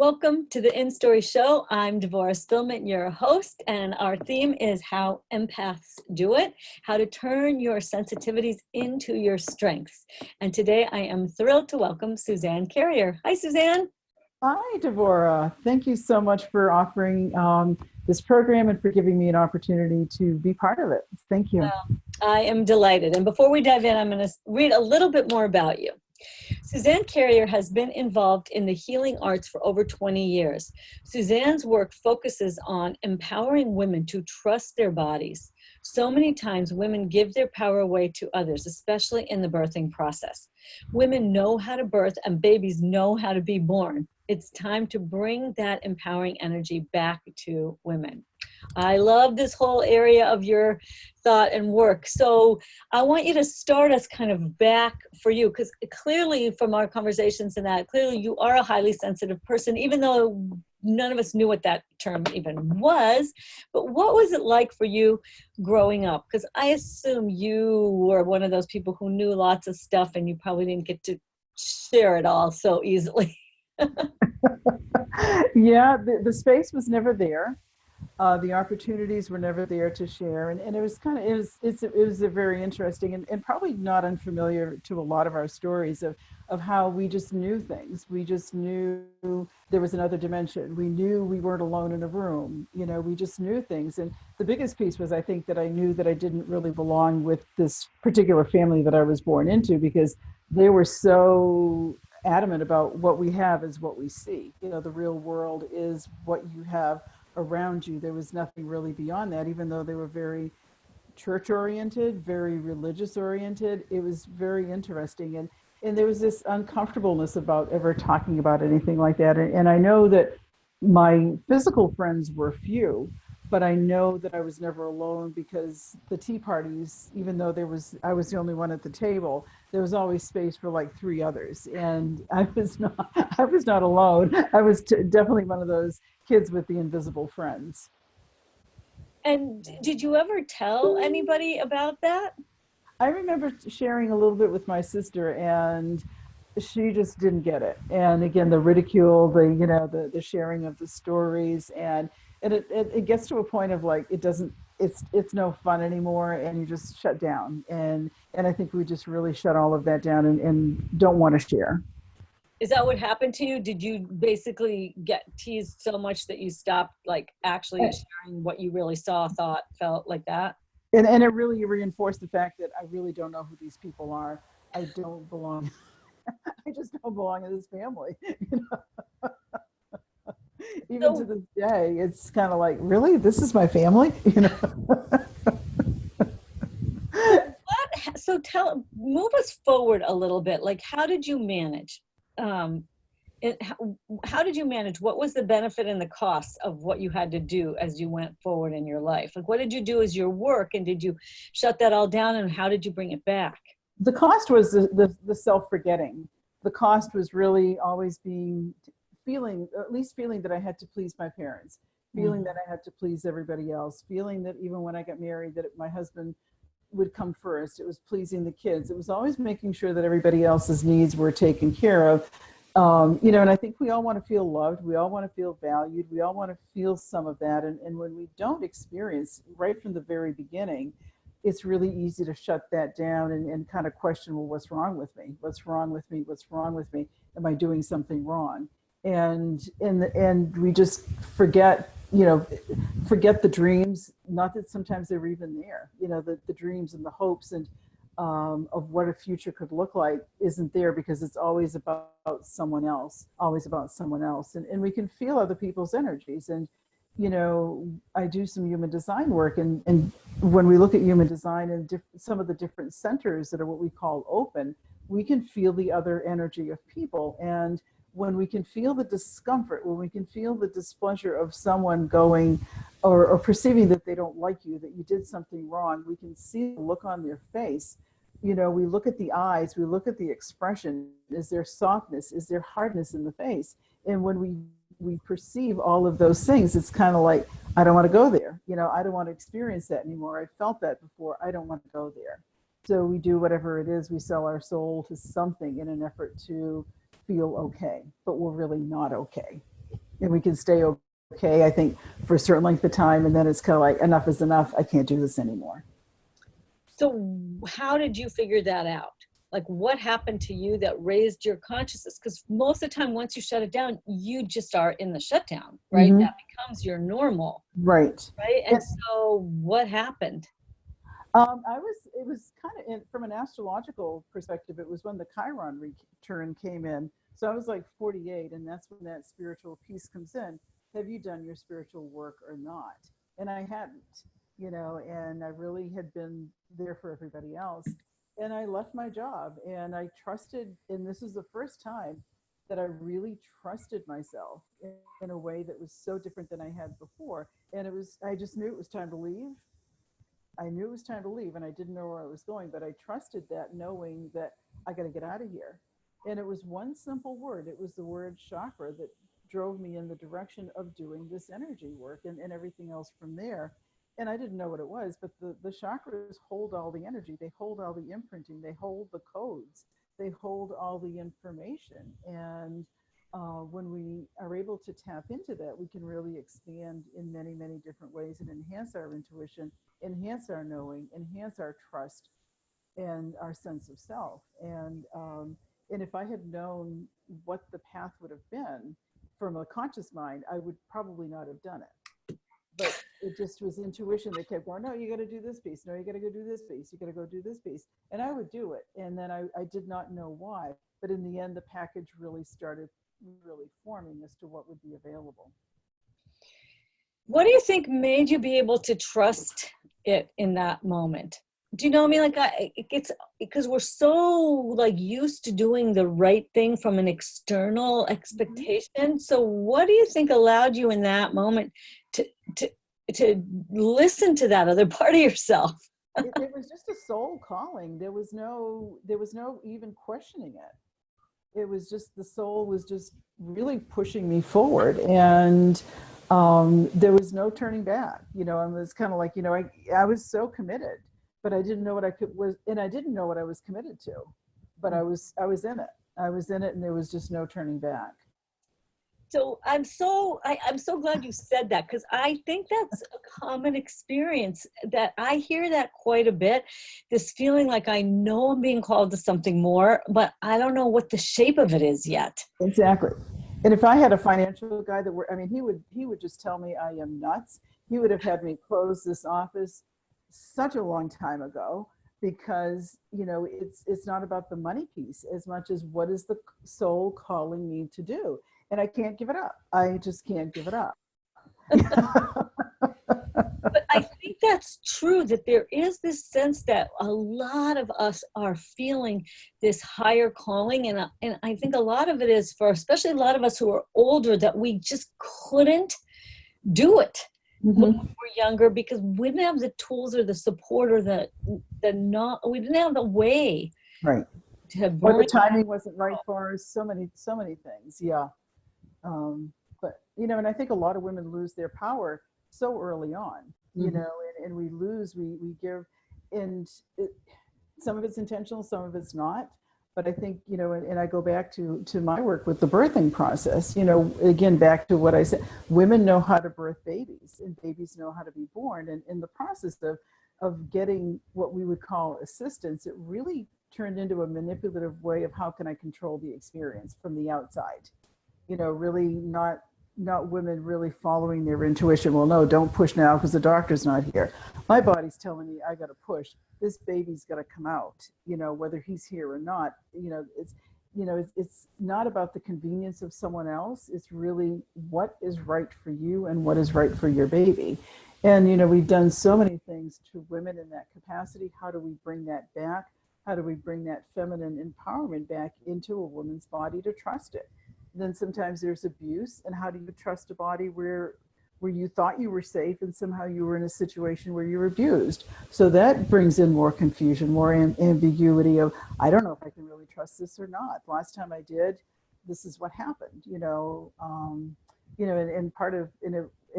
Welcome to the InStory Show. I'm Devorah Spilman, your host, and our theme is how empaths do it, how to turn your sensitivities into your strengths. And today I am thrilled to welcome Suzanne Carrier. Hi, Suzanne. Hi, Devorah. Thank you so much for offering this program and for giving me an opportunity to be part of it. Thank you. Well, I am delighted. And before we dive in, I'm going to read a little bit more about you. Suzanne Carrier has been involved in the healing arts for over 20 years. Suzanne's work focuses on empowering women to trust their bodies. So many times women give their power away to others, especially in the birthing process. Women know how to birth and babies know how to be born. It's time to bring that empowering energy back to women. I love this whole area of your thought and work. So I want you to start us kind of back for you, because clearly from our conversations and that, clearly you are a highly sensitive person, even though none of us knew what that term even was. But what was it like for you growing up? Because I assume you were one of those people who knew lots of stuff and you probably didn't get to share it all so easily. Yeah, the space was never there. The opportunities were never there to share, and it was kind of it was a very interesting and probably not unfamiliar to a lot of our stories of how we just knew things. We just knew there was another dimension. We knew we weren't alone in a room. You know, we just knew things. And the biggest piece was, I think, that I knew that I didn't really belong with this particular family that I was born into, because they were so adamant about what we have is what we see. You know, the real world is what you have around you. There was nothing really beyond that, even though they were very church oriented, very religious oriented. It was very interesting. And there was this uncomfortableness about ever talking about anything like that. And I know that my physical friends were few, but I know that I was never alone, because the tea parties, even though I was the only one at the table, there was always space for like three others. And I was not alone. I was definitely one of those kids with the invisible friends. And did you ever tell anybody about that? I remember sharing a little bit with my sister, and she just didn't get it. And again, the ridicule, the sharing of the stories, and it gets to a point of like, it's no fun anymore, and you just shut down. And I think we just really shut all of that down and don't want to share. Is that what happened to you? Did you basically get teased so much that you stopped like actually sharing what you really saw, thought, felt, like that? And it really reinforced the fact that I really don't know who these people are. I don't belong. I just don't belong in this family. You know? Even to this day, it's kind of like, really, this is my family. You know. Move us forward a little bit. Like, how did you manage? How did you manage? What was the benefit and the cost of what you had to do as you went forward in your life? Like, what did you do as your work, and did you shut that all down, and how did you bring it back? The cost was the self-forgetting. The cost was really always feeling that I had to please my parents, feeling that I had to please everybody else, feeling that even when I got married, that my husband would come first. It was pleasing the kids. It was always making sure that everybody else's needs were taken care of. And I think we all want to feel loved. We all want to feel valued. We all want to feel some of that. And when we don't experience right from the very beginning, it's really easy to shut that down and kind of question, well, what's wrong with me? What's wrong with me? What's wrong with me? Am I doing something wrong? And we just forget the dreams, not that sometimes they're even there, the dreams and the hopes and of what a future could look like isn't there, because it's always about someone else, And we can feel other people's energies. And, I do some human design work, and when we look at human design and some of the different centers that are what we call open, we can feel the other energy of people. And when we can feel the discomfort, when we can feel the displeasure of someone going or perceiving that they don't like you, that you did something wrong, we can see the look on their face. We look at the eyes, we look at the expression. Is there softness? Is there hardness in the face? And when we perceive all of those things, it's kind of like, I don't want to go there. I don't want to experience that anymore. I felt that before. I don't want to go there. So we do whatever it is. We sell our soul to something in an effort to feel okay, but we're really not okay. and we can stay okay, I think, for a certain length of time. And then it's kind of like, enough is enough. I can't do this anymore. So how did you figure that out? Like, what happened to you that raised your consciousness? Because most of the time, once you shut it down, you just are in the shutdown, right? Mm-hmm. That becomes your normal, Right. right? And so what happened? It was kind of from an astrological perspective, it was when the Chiron return came in. So I was like 48, and that's when that spiritual piece comes in. Have you done your spiritual work or not? And I hadn't, and I really had been there for everybody else. And I left my job and I trusted, and this is the first time that I really trusted myself in a way that was so different than I had before. And I just knew it was time to leave. I knew it was time to leave, and I didn't know where I was going, but I trusted that, knowing that I got to get out of here. And it was one simple word. It was the word chakra that drove me in the direction of doing this energy work, and everything else from there. And I didn't know what it was, but the chakras hold all the energy. They hold all the imprinting. They hold the codes. They hold all the information. And when we are able to tap into that, we can really expand in many, many different ways and enhance our intuition, enhance our knowing, enhance our trust, and our sense of self. And if I had known what the path would have been from a conscious mind, I would probably not have done it. But it just was intuition that kept going, no, you got to do this piece. No, you got to go do this piece. You got to go do this piece. And I would do it. And then I did not know why. But in the end, the package really started really forming as to what would be available. What do you think made you be able to trust it in that moment? Do you know what I mean? Like, it's because we're so like used to doing the right thing from an external expectation. Mm-hmm. So what do you think allowed you in that moment to listen to that other part of yourself? It was just a soul calling. There was no even questioning it. It was just, the soul was just really pushing me forward, and there was no turning back. I was kind of like, I was so committed, but I didn't know what I didn't know what I was committed to, but I was in it. I was in it, and there was just no turning back. So I'm so glad you said that, because I think that's a common experience, that I hear that quite a bit, this feeling like I know I'm being called to something more, but I don't know what the shape of it is yet. Exactly. And if I had a financial guy he would just tell me I am nuts. He would have had me close this office such a long time ago, because it's not about the money piece as much as what is the soul calling me to do. And I can't give it up. I just can't give it up. But I think that's true, that there is this sense that a lot of us are feeling this higher calling. And I think a lot of it is for, especially a lot of us who are older, that we just couldn't do it when we were younger, because we didn't have the tools or the support or we didn't have the way. Right. Or the timing wasn't right for us. So many things. Yeah. But, and I think a lot of women lose their power so early on, and we give, and some of it's intentional, some of it's not. But I think, and I go back to my work with the birthing process, again, back to what I said, women know how to birth babies, and babies know how to be born. And in the process of getting what we would call assistance, it really turned into a manipulative way of how can I control the experience from the outside. Really not women really following their intuition. Well, no, don't push now because the doctor's not here. My body's telling me I got to push. This baby's got to come out, whether he's here or not. It's not about the convenience of someone else. It's really what is right for you and what is right for your baby. And, we've done so many things to women in that capacity. How do we bring that back? How do we bring that feminine empowerment back into a woman's body to trust it? Then sometimes there's abuse, and how do you trust a body where you thought you were safe and somehow you were in a situation where you were abused? So that brings in more confusion, more ambiguity of, I don't know if I can really trust this or not. Last time I did, this is what happened, and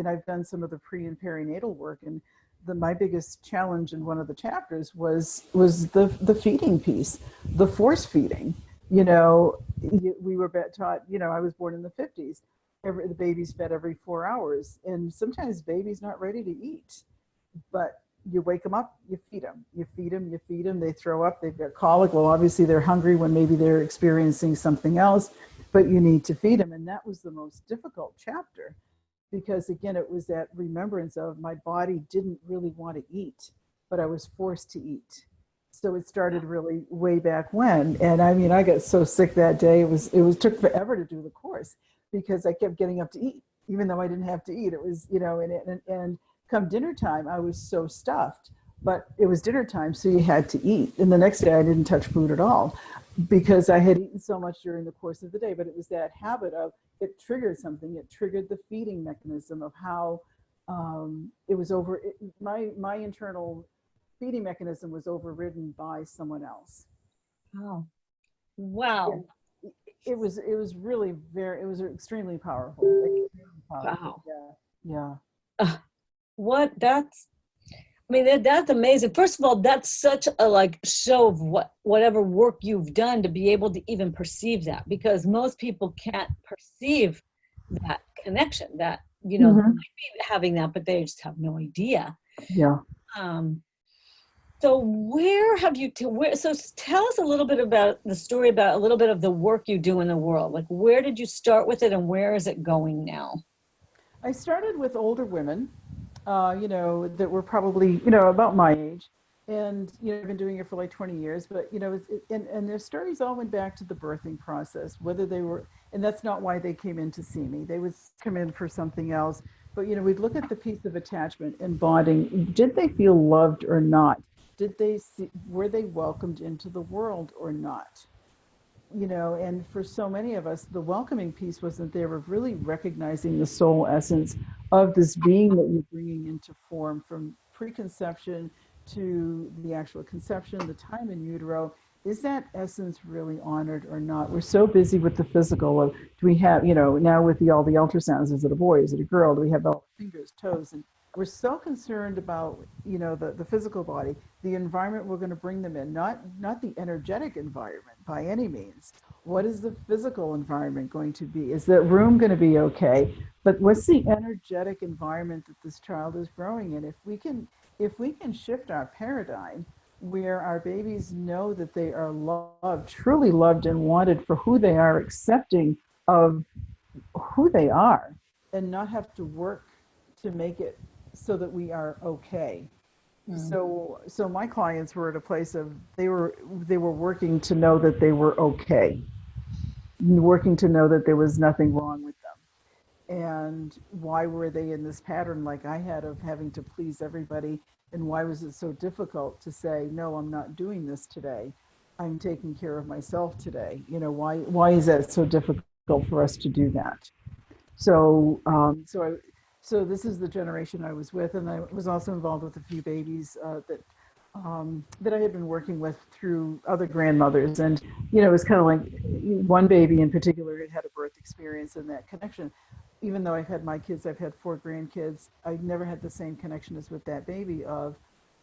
I've done some of the pre and perinatal work, and my biggest challenge in one of the chapters was the feeding piece, the force feeding. We were taught, I was born in the 50s. the baby's fed every 4 hours, and sometimes baby's not ready to eat, but you wake them up, you feed them, you feed them, they throw up, they've got colic. Well, obviously they're hungry when maybe they're experiencing something else, but you need to feed them. And that was the most difficult chapter, because again, it was that remembrance of my body didn't really want to eat, but I was forced to eat. So it started really way back when. And I mean, I got so sick that day. It took forever to do the course because I kept getting up to eat, even though I didn't have to eat. It was, and come dinner time, I was so stuffed, but it was dinner time, so you had to eat. And the next day I didn't touch food at all because I had eaten so much during the course of the day. But it was that habit of, it triggered something. It triggered the feeding mechanism of how it was my internal feeding mechanism was overridden by someone else. Oh, wow. Yeah. It was really it was extremely powerful. Extremely powerful. Wow. Yeah. What that's, I mean, that's amazing. First of all, that's such a like show of whatever work you've done to be able to even perceive that, because most people can't perceive that connection, that, they might be having that, but they just have no idea. Yeah. So where have you, so tell us a little bit about the story, about a little bit of the work you do in the world. Like, where did you start with it and where is it going now? I started with older women, that were probably, about my age. And, I've been doing it for like 20 years, but, and their stories all went back to the birthing process, whether they were, and that's not why they came in to see me. They would come in for something else. But, we'd look at the piece of attachment and bonding. Did they feel loved or not? Were they welcomed into the world or not? And for so many of us, the welcoming piece wasn't there, of really recognizing the soul essence of this being that you're bringing into form from preconception to the actual conception, the time in utero. Is that essence really honored or not? We're so busy with the physical of, do we have, now with all the ultrasounds, is it a boy, is it a girl? Do we have all fingers, toes? And we're so concerned about, the physical body, the environment we're going to bring them in, not the energetic environment by any means. What is the physical environment going to be? Is that room going to be okay? But what's the energetic environment that this child is growing in? If we can shift our paradigm where our babies know that they are loved, truly loved and wanted for who they are, accepting of who they are, and not have to work to make it so that we are okay. So my clients were at a place of, they were working to know that they were okay, working to know that there was nothing wrong with them. And why were they in this pattern like I had of having to please everybody? And why was it so difficult to say, no, I'm not doing this today. I'm taking care of myself today. Why is that so difficult for us to do that? So this is the generation I was with, and I was also involved with a few babies that I had been working with through other grandmothers. And, it was kind of like one baby in particular had a birth experience, and that connection, even though I've had my kids, I've had 4 grandkids, I've never had the same connection as with that baby of,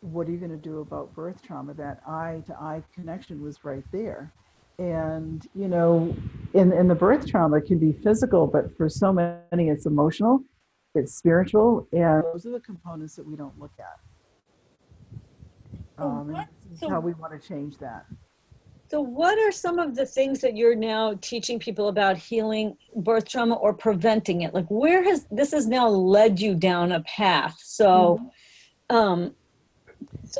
what are you going to do about birth trauma? That eye-to-eye connection was right there. And, in the birth trauma, it can be physical, but for so many, it's emotional, it's spiritual, and those are the components that we don't look at. And this is how we want to change that. So what are some of the things that you're now teaching people about healing birth trauma or preventing it? Like, this has now led you down a path. So, so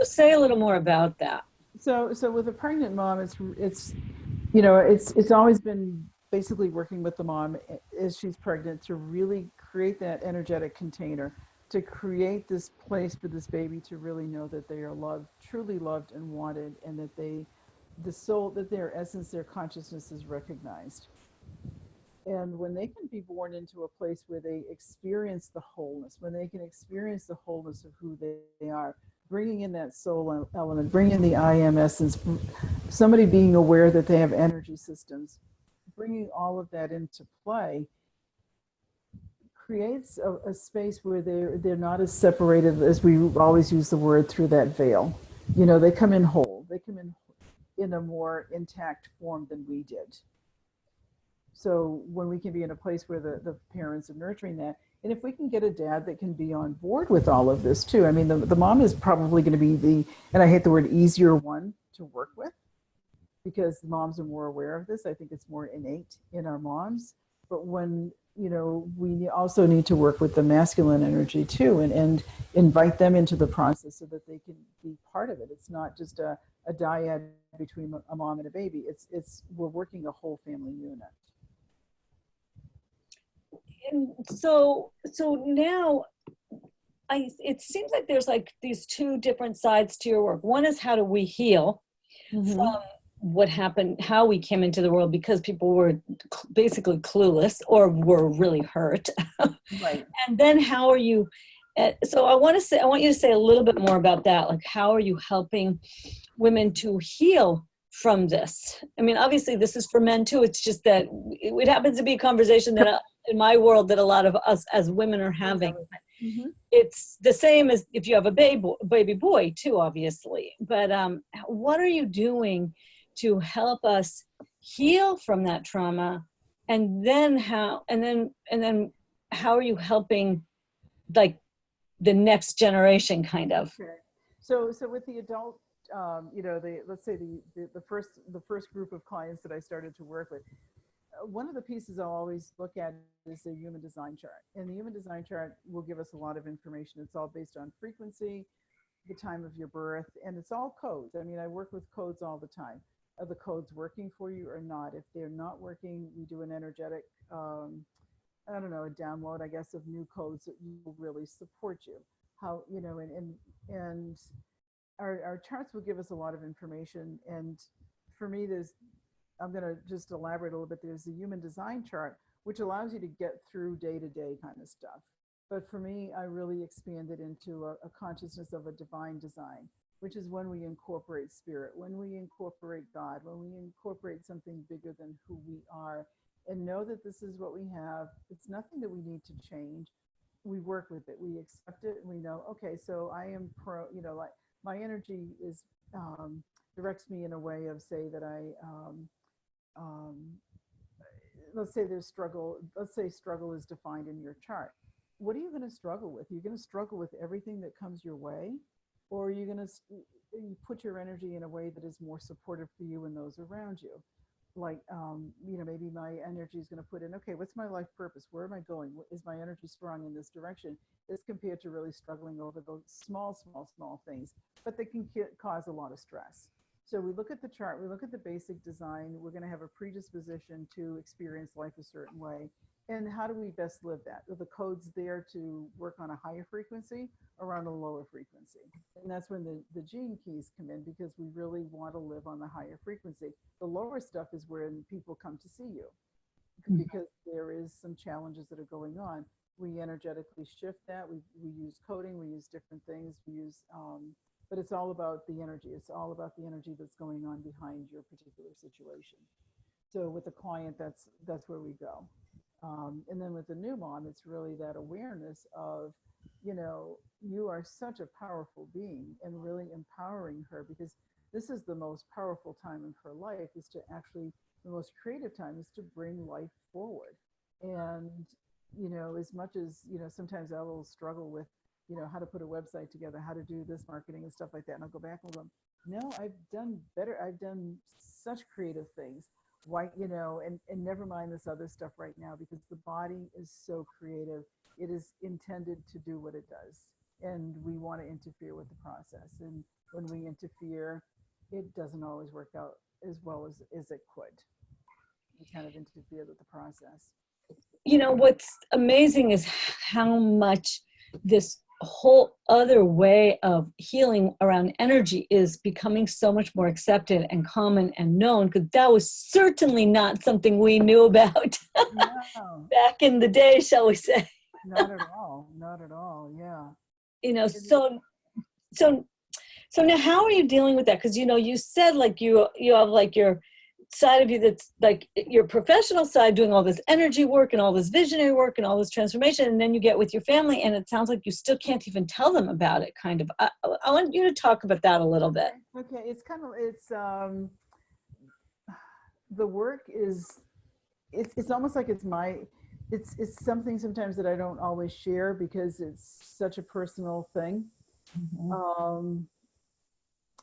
say a little more about that. So with a pregnant mom, it's always been basically working with the mom as she's pregnant to really create that energetic container, to create this place for this baby to really know that they are loved, truly loved and wanted, and that the soul, that their essence, their consciousness is recognized. And when they can be born into a place where they experience the wholeness, when they can experience the wholeness of who they are, bringing in that soul element, bringing in the I am essence, somebody being aware that they have energy systems, bringing all of that into play, creates a space where they're not as separated as we always use the word, through that veil. They come in whole. They come in a more intact form than we did. So when we can be in a place where the parents are nurturing that, and if we can get a dad that can be on board with all of this too. I mean, the mom is probably going to be and I hate the word easier one to work with, because moms are more aware of this. I think it's more innate in our moms. But when, we also need to work with the masculine energy too, and invite them into the process so that they can be part of it. It's not just a dyad between a mom and a baby. We're working a whole family unit. And so now it seems like there's like these two different sides to your work. One is how do we heal from what happened, how we came into the world because people were basically clueless or were really hurt. Right. And then how are you, so I want you to say a little bit more about that. Like, how are you helping women to heal from this? I mean, obviously this is for men too. It's just that it happens to be a conversation that in my world that a lot of us as women are having. It's the same as if you have a baby boy too, obviously. But what are you doing to help us heal from that trauma? And then how are you helping like the next generation kind of? Okay. So with the adult, let's say the first group of clients that I started to work with, one of the pieces I'll always look at is the human design chart. And the human design chart will give us a lot of information. It's all based on frequency, the time of your birth, and it's all codes. I mean, I work with codes all the time. Are the codes working for you or not? If they're not working, we do an energetic, a download, I guess, of new codes that will really support you. How, and our charts will give us a lot of information. And for me, I'm going to just elaborate a little bit. There's the human design chart, which allows you to get through day-to-day kind of stuff. But for me, I really expanded into a consciousness of a divine design, which is when we incorporate spirit, when we incorporate God, when we incorporate something bigger than who we are, and know that this is what we have. It's nothing that we need to change. We work with it. We accept it. And we know, okay, so I am like my energy is directs me in a way of, say, that let's say there's struggle. Let's say struggle is defined in your chart. What are you going to struggle with? You're going to struggle with everything that comes your way, or are you going to put your energy in a way that is more supportive for you and those around you? Like, maybe my energy is going to put in, okay, what's my life purpose? Where am I going? Is my energy strong in this direction? As compared to really struggling over those small things, but they can cause a lot of stress. So we look at the chart, we look at the basic design. We're going to have a predisposition to experience life a certain way. And how do we best live that? Are the codes there to work on a higher frequency or on a lower frequency? And that's when the gene keys come in, because we really want to live on the higher frequency. The lower stuff is when people come to see you, because there is some challenges that are going on. We energetically shift that. We use coding, we use different things, but it's all about the energy. It's all about the energy that's going on behind your particular situation. So with the client, that's where we go. And then with the new mom, it's really that awareness of, you are such a powerful being, and really empowering her, because this is the most powerful time of her life, is to actually, the most creative time is to bring life forward. And, as much as, sometimes I will struggle with, how to put a website together, how to do this marketing and stuff like that. And I'll go back and go, no, I've done better. I've done such creative things. Why, and never mind this other stuff right now, because the body is so creative. It is intended to do what it does. And we want to interfere with the process. And when we interfere, it doesn't always work out as well as it could. We kind of interfere with the process. What's amazing is how much this whole other way of healing around energy is becoming so much more accepted and common and known, because that was certainly not something we knew about No. back in the day, shall we say. Not at all. Not at all. Yeah. So now how are you dealing with that? Because, you said like you have like your side of you that's like your professional side, doing all this energy work and all this visionary work and all this transformation, and then you get with your family and it sounds like you still can't even tell them about it, kind of. I want you to talk about that a little bit. Okay, the work is it's almost like it's something sometimes that I don't always share because it's such a personal thing. Mhm. Um,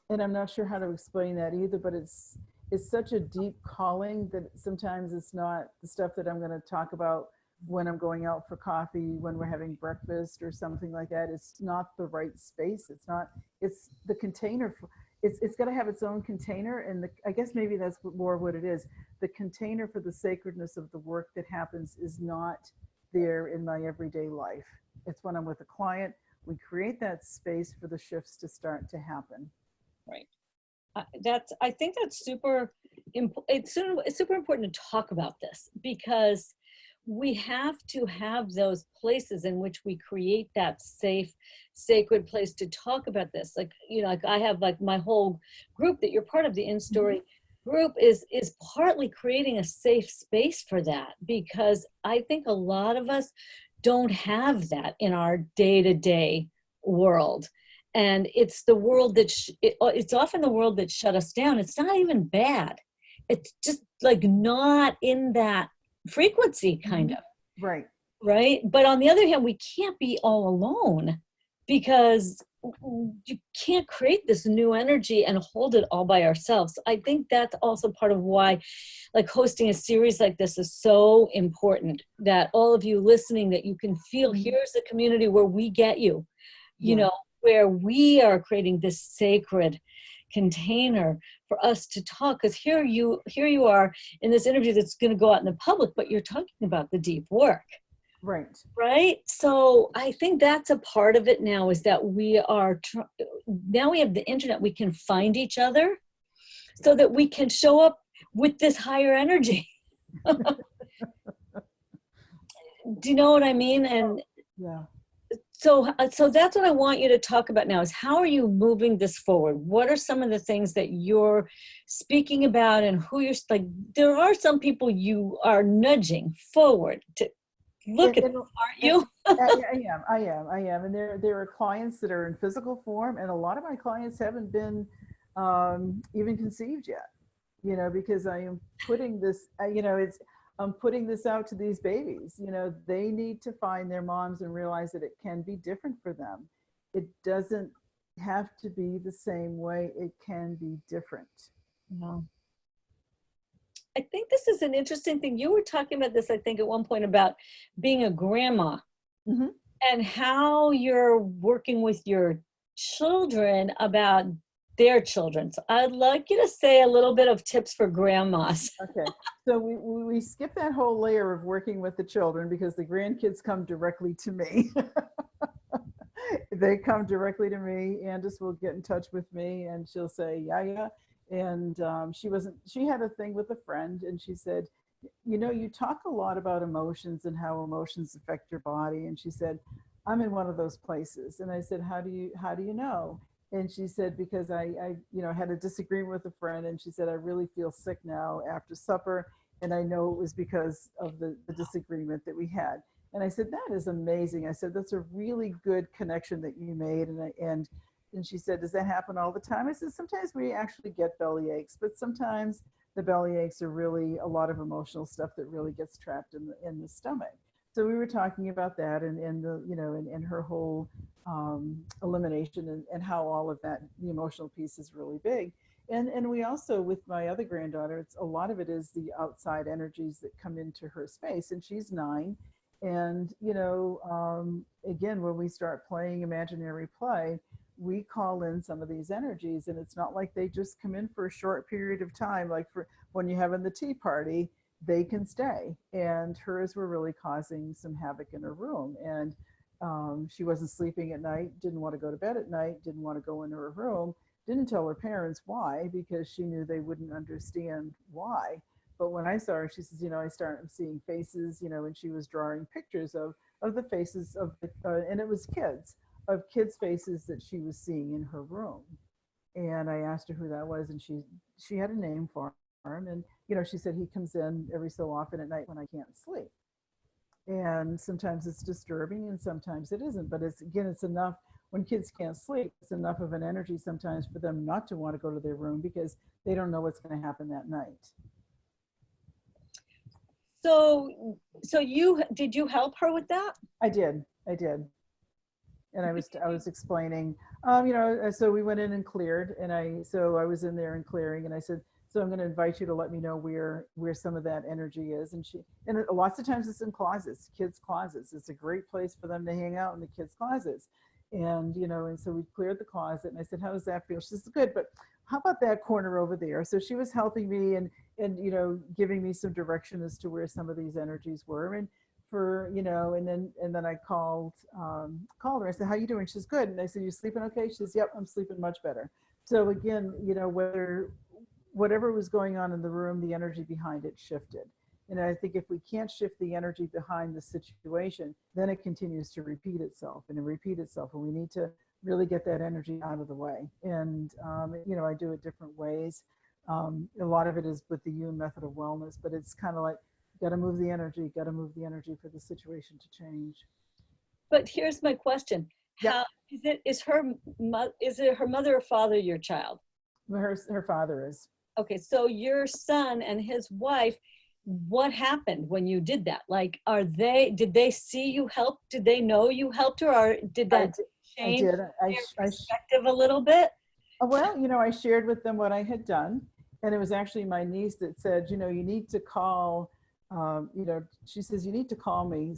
and I'm not sure how to explain that either, but it's such a deep calling that sometimes it's not the stuff that I'm going to talk about when I'm going out for coffee, when we're having breakfast or something like that. It's not the right space. It's not, it's the container for, it's got to have its own container. And I guess maybe that's more what it is. The container for the sacredness of the work that happens is not there in my everyday life. It's when I'm with a client, we create that space for the shifts to start to happen. Right. I think that's super, it's super important to talk about this, because we have to have those places in which we create that safe, sacred place to talk about this. Like, you know, like I have like my whole group that you're part of, the InStory group, is partly creating a safe space for that, because I think a lot of us don't have that in our day-to-day world. And it's the world that it's often the world that shut us down. It's not even bad, it's just like not in that frequency, kind of. Right. Right. But on the other hand, we can't be all alone, because you can't create this new energy and hold it all by ourselves. I think that's also part of why, like, hosting a series like this is so important, that all of you listening, that you can feel here's a community where we get you, you know, where we are creating this sacred container for us to talk. Because here you are in this interview that's going to go out in the public, but you're talking about the deep work. Right. Right. So I think that's a part of it now, is that we are, now we have the internet, we can find each other so that we can show up with this higher energy. Do you know what I mean? And yeah. so that's what I want you to talk about now, is how are you moving this forward? What are some of the things that you're speaking about, and who you're, like, there are some people you are nudging forward to look at, aren't you? I am. And there are clients that are in physical form, and a lot of my clients haven't been even conceived yet, you know, because I am putting this, you know, I'm putting this out to these babies. You know, they need to find their moms and realize that it can be different for them. It doesn't have to be the same way. It can be different. No. I think this is an interesting thing. You were talking about this, I think, at one point, about being a grandma and how you're working with your children about their children. So I'd like you to say a little bit of tips for grandmas. Okay, so we skip that whole layer of working with the children, because the grandkids come directly to me. They come directly to me. Andis will get in touch with me, and she'll say, yeah. And she had a thing with a friend, and she said, you know, you talk a lot about emotions and how emotions affect your body. And she said, I'm in one of those places. And I said, how do you know? And she said, because I you know, had a disagreement with a friend, and she said, I really feel sick now after supper. And I know it was because of the disagreement that we had. And I said, that is amazing. I said, that's a really good connection that you made. And she said, does that happen all the time? I said, sometimes we actually get belly aches, but sometimes the belly aches are really a lot of emotional stuff that really gets trapped in the stomach. So we were talking about that, and the, you know, and her whole elimination, and how all of that, the emotional piece, is really big. And we also, with my other granddaughter, it's a lot of it is the outside energies that come into her space, and she's 9. And, you know, again, when we start playing imaginary play, we call in some of these energies, and it's not like they just come in for a short period of time. Like for when you're having the tea party, they can stay. And hers were really causing some havoc in her room. And she wasn't sleeping at night, didn't want to go to bed at night, didn't want to go into her room, didn't tell her parents why, because she knew they wouldn't understand why. But when I saw her, she says, you know, I started seeing faces, you know, and she was drawing pictures of the faces of, and it was of kids' faces that she was seeing in her room. And I asked her who that was, and she had a name for him. And, you know, she said, he comes in every so often at night when I can't sleep. And sometimes it's disturbing, and sometimes it isn't. But it's enough when kids can't sleep. It's enough of an energy sometimes for them not to want to go to their room, because they don't know what's going to happen that night. So did you help her with that? I did. And I was explaining, so we went in and cleared, and I was in there and clearing, and I said, so I'm going to invite you to let me know where some of that energy is. And lots of times it's in closets, kids' closets. It's a great place for them to hang out in the kids' closets. And, and so we cleared the closet, and I said, how does that feel? She says, good, but how about that corner over there? So she was helping me and giving me some direction as to where some of these energies were. And and then I called her. I said, how you doing? She's good. And I said, you sleeping okay? She says, yep, I'm sleeping much better. So again, whatever was going on in the room, the energy behind it shifted. And I think if we can't shift the energy behind the situation, then it continues to repeat itself and we need to really get that energy out of the way. And, I do it different ways. A lot of it is with the Yun method of wellness, but it's kind of like, got to move the energy for the situation to change. But here's my question. Yep. How is it her mother or father your child? Her father is. Okay, so your son and his wife, what happened when you did that? Like, did they see you help? Did they know you helped her, or did that change their perspective a little bit? Well, I shared with them what I had done, and it was actually my niece that said, you need to call, she says, you need to call me.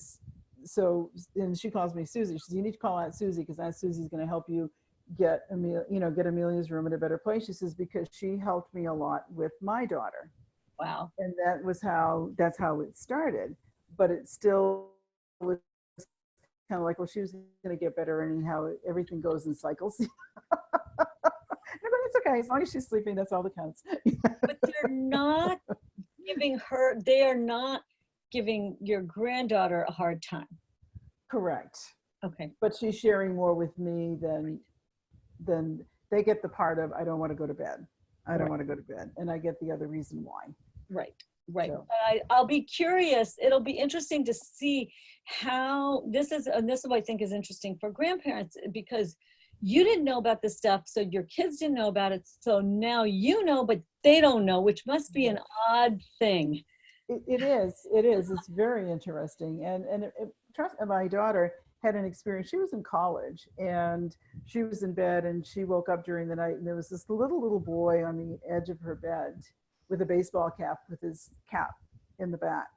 So, and she calls me Susie. She says, you need to call Aunt Susie, because Aunt Susie's going to help you get Amelia's room in a better place. She says, because she helped me a lot with my daughter. Wow. And that's how it started. But it still was kind of like, well, she was going to get better anyhow. Everything goes in cycles. But it's okay. As long as she's sleeping, that's all that counts. But they're not giving your granddaughter a hard time. Correct. Okay. But she's sharing more with me than they get the part of, I don't want to go to bed. I don't want to go to bed. And I get the other reason why. Right. So. I'll be curious. It'll be interesting to see how this is what I think is interesting for grandparents, because you didn't know about this stuff, so your kids didn't know about it. So now you know, but they don't know, which must be an odd thing. It is. It's very interesting. And trust me, my daughter had an experience. She was in college and she was in bed and she woke up during the night and there was this little boy on the edge of her bed with a baseball cap with his cap in the back.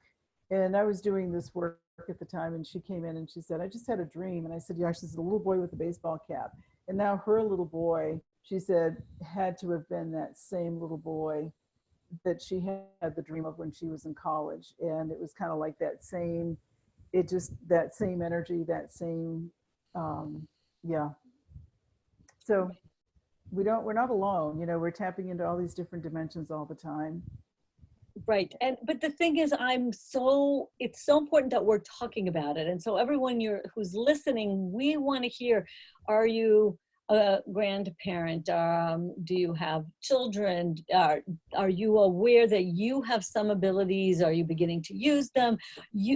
And I was doing this work at the time and she came in and she said, I just had a dream. And I said, yeah, she's a little boy with a baseball cap. And now her little boy, she said, had to have been that same little boy that she had the dream of when she was in college. And it was kind of like that same energy, that same, yeah. So we're not alone, we're tapping into all these different dimensions all the time. Right. But the thing is, it's so important that we're talking about it. And so everyone who's listening, we want to hear, are you a grandparent? Do you have children? Are you aware that you have some abilities? Are you beginning to use them?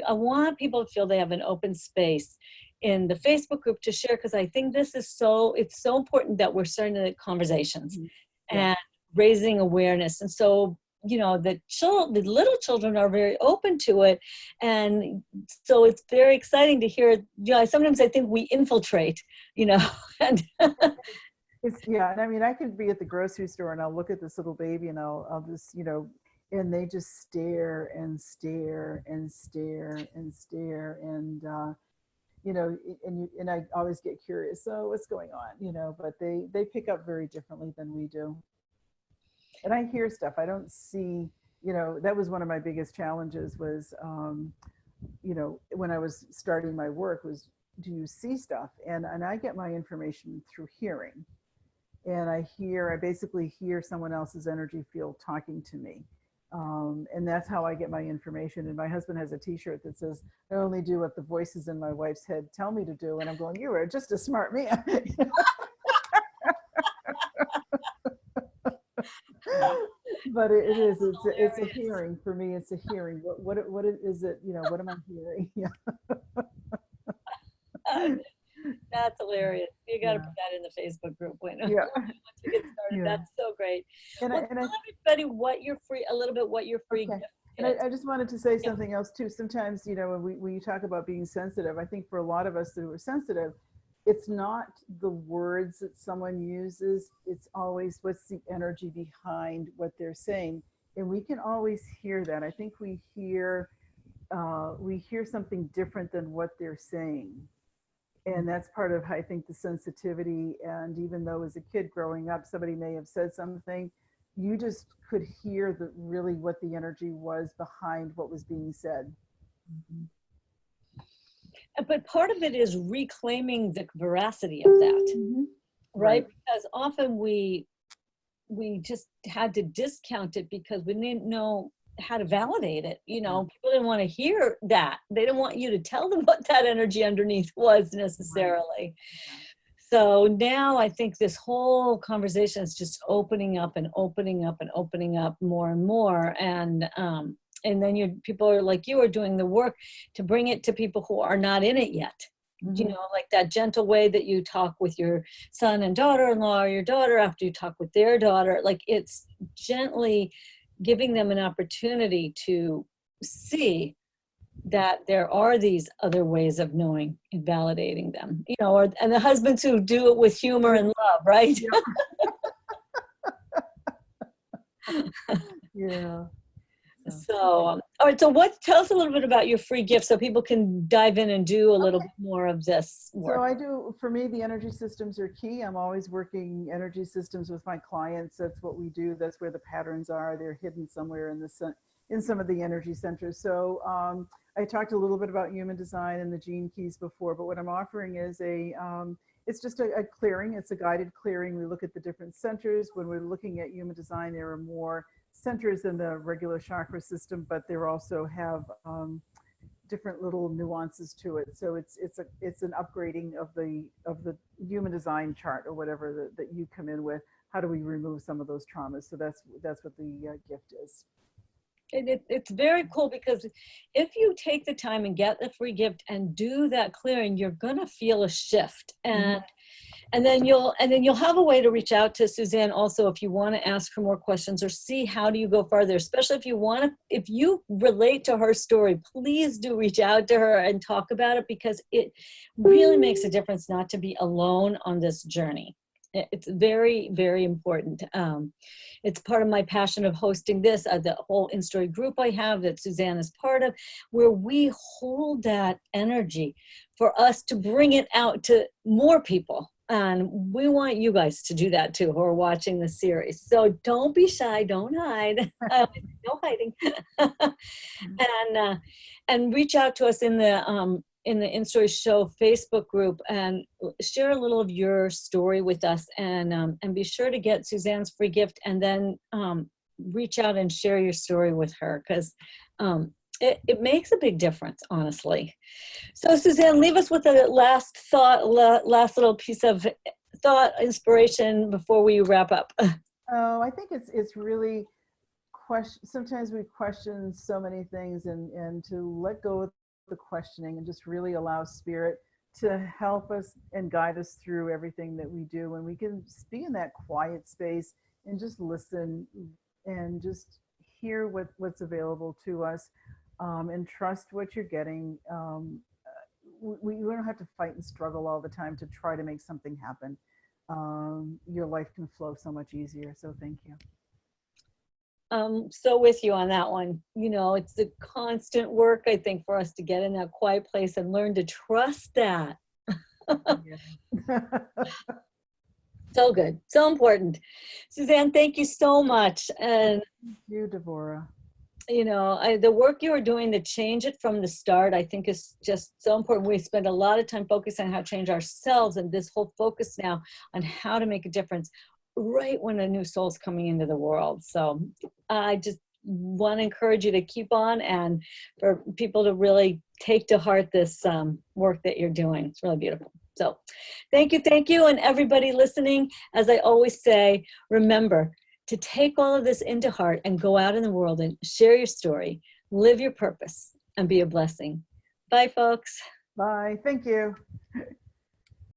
I want people to feel they have an open space in the Facebook group to share, because I think it's so important that we're starting the conversations and raising awareness. And so, the little children are very open to it. And so it's very exciting to hear, sometimes I think we infiltrate, and and I mean, I can be at the grocery store and I'll look at this little baby and I'll just, and they just stare and stare and stare and stare. And, and I always get curious. So what's going on, but they pick up very differently than we do. And I hear stuff. I don't see, that was one of my biggest challenges was, when I was starting my work was, do you see stuff? And I get my information through hearing. And I basically hear someone else's energy field talking to me. And that's how I get my information. And my husband has a t-shirt that says, I only do what the voices in my wife's head tell me to do. And I'm going, you are just a smart man. But it's a hearing for me. It's a hearing. What is it? What am I hearing? Yeah. That's hilarious. You got to put that in the Facebook group once we get started. That's so great. Tell everybody what your free gift And I just wanted to say something else too. Sometimes, you know, when you talk about being sensitive, I think for a lot of us who are sensitive, it's not the words that someone uses, it's always what's the energy behind what they're saying. And we can always hear that. I think we hear something different than what they're saying. And that's part of, I think, the sensitivity. And even though as a kid growing up, somebody may have said something, you just could hear really what the energy was behind what was being said. But part of it is reclaiming the veracity of that, right? Because often we just had to discount it because we didn't know how to validate it. You know, people didn't want to hear that. They didn't want you to tell them what that energy underneath was necessarily. So now I think this whole conversation is just opening up and opening up and opening up more and more. And then people are like you are doing the work to bring it to people who are not in it yet. You know, like that gentle way that you talk with your son and daughter-in-law, or your daughter after you talk with their daughter. Like it's gently giving them an opportunity to see that there are these other ways of knowing and validating them, you know, and the husbands who do it with humor and love, right? Yeah. So, all right. So tell us a little bit about your free gift so people can dive in and do a little bit more of this work. So for me, the energy systems are key. I'm always working energy systems with my clients. That's what we do. That's where the patterns are. They're hidden somewhere in some of the energy centers. So I talked a little bit about human design and the gene keys before, but what I'm offering is it's just a clearing. It's a guided clearing. We look at the different centers. When we're looking at human design, there are more centers in the regular chakra system, but they also have different little nuances to it. So it's an upgrading of the human design chart or whatever that you come in with. How do we remove some of those traumas? So that's what the gift is. And it's very cool because if you take the time and get the free gift and do that clearing, you're gonna feel a shift, and then you'll have a way to reach out to Suzanne also if you want to ask her more questions or see how do you go farther. Especially if you relate to her story, please do reach out to her and talk about it because it really makes a difference not to be alone on this journey. It's very, very important. It's part of my passion of hosting this, the whole InStory group I have that Suzanne is part of, where we hold that energy for us to bring it out to more people. And we want you guys to do that too, who are watching the series. So don't be shy, don't hide, no hiding. And reach out to us in the InStory Show Facebook group and share a little of your story with us, and be sure to get Suzanne's free gift and then reach out and share your story with her because it makes a big difference, honestly. So Suzanne, leave us with a last thought, last little piece of thought, inspiration before we wrap up. Oh, I think it's really sometimes we question so many things, and to let go of the questioning and just really allow spirit to help us and guide us through everything that we do. And we can be in that quiet space and just listen and just hear what's available to us, and trust what you're getting. We don't have to fight and struggle all the time to try to make something happen. Your life can flow so much easier. So thank you. So with you on that one. You know, it's a constant work, I think, for us to get in that quiet place and learn to trust that. So good, so important. Suzanne, thank you so much. And thank you, Devorah. You know, the work you are doing to change it from the start, I think is just so important. We spend a lot of time focusing on how to change ourselves, and this whole focus now on how to make a difference right when a new soul's coming into the world. So I just want to encourage you to keep on, and for people to really take to heart this work that you're doing. It's really beautiful. So thank you. And everybody listening, as I always say, remember to take all of this into heart and go out in the world and share your story, live your purpose, and be a blessing. Bye, folks. Bye. Thank you.